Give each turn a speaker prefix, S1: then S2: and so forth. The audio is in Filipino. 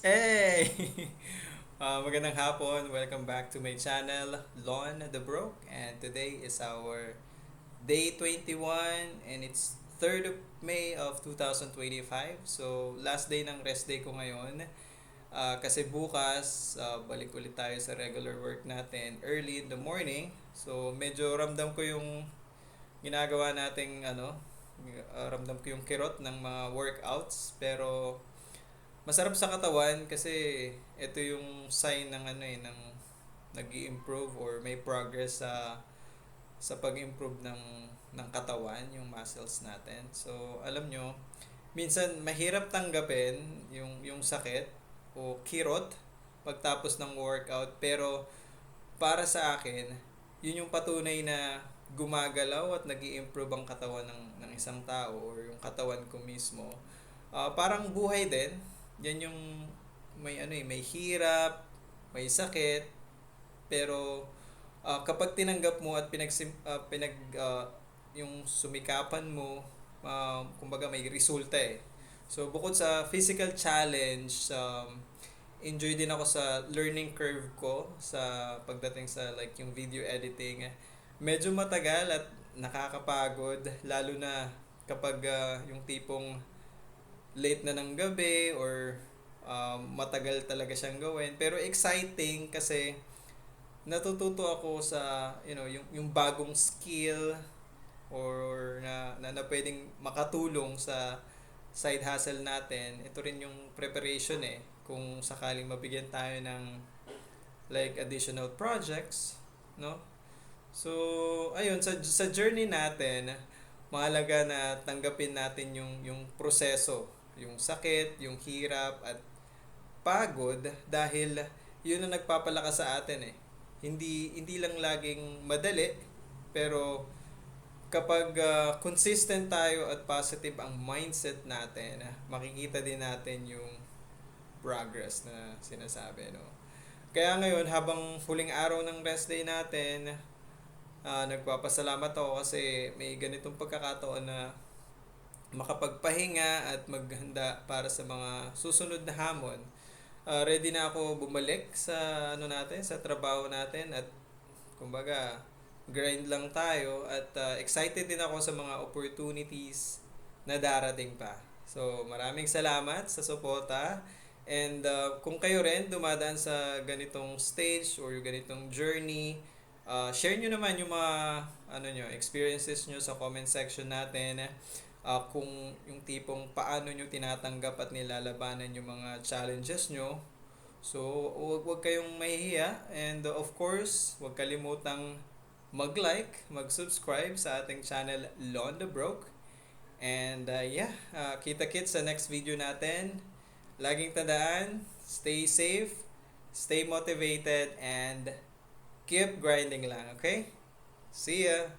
S1: Hey! Magandang hapon. Welcome back to my channel, Lon the Broke. And today is our day 21 and it's 3rd of May of 2025. So, last day ng rest day ko ngayon. Kasi bukas, balik ulit tayo sa regular work natin early in the morning. So, medyo ramdam ko yung ginagawa nating ramdam ko yung kirot ng mga workouts. Pero masarap sa katawan kasi ito yung sign ng ng nag-improve or may progress sa pag-improve ng katawan, yung muscles natin. So, alam nyo, minsan mahirap tanggapin yung sakit o kirot pagtapos ng workout, pero para sa akin, yun yung patunay na gumagalaw at nag improve ang katawan ng isang tao or yung katawan ko mismo. Parang buhay din. Yan yung may hirap, may sakit, pero kapag tinanggap mo at yung sumikapan mo, kumbaga may resulta eh. So bukod sa physical challenge, enjoy din ako sa learning curve ko sa pagdating sa like yung video editing. Medyo matagal at nakakapagod lalo na kapag yung tipong late na ng gabi or matagal talaga siyang gawin. Pero exciting kasi natututo ako sa yung bagong skill or na pwedeng makatulong sa side hustle natin. Ito rin yung preparation eh kung sakaling mabigyan tayo ng like additional projects, no? So, ayun sa journey natin, mahalaga na tanggapin natin yung proseso, yung sakit, yung hirap at pagod dahil yun ang nagpapalakas sa atin eh. Hindi lang laging madali, pero kapag consistent tayo at positive ang mindset natin, makikita din natin yung progress na sinasabi, no? Kaya ngayon, habang huling araw ng rest day natin, nagpapasalamat ako kasi may ganitong pagkakataon na makapagpahinga at maghanda para sa mga susunod na hamon. Ready na ako bumalik sa sa trabaho natin at kumbaga grind lang tayo at excited din ako sa mga opportunities na darating pa. So, maraming salamat sa suporta. And kung kayo rin dumadaan sa ganitong stage or yung ganitong journey, share nyo naman yung mga experiences nyo sa comment section natin. Kung yung tipong paano nyo tinatanggap at nilalabanan yung mga challenges nyo. So, wag kayong mahihiya. And of course, wag kalimutang mag-like, mag-subscribe sa ating channel Lon the Broke. And kita-kits sa next video natin. Laging tandaan, stay safe, stay motivated, and keep grinding lang, okay? See ya!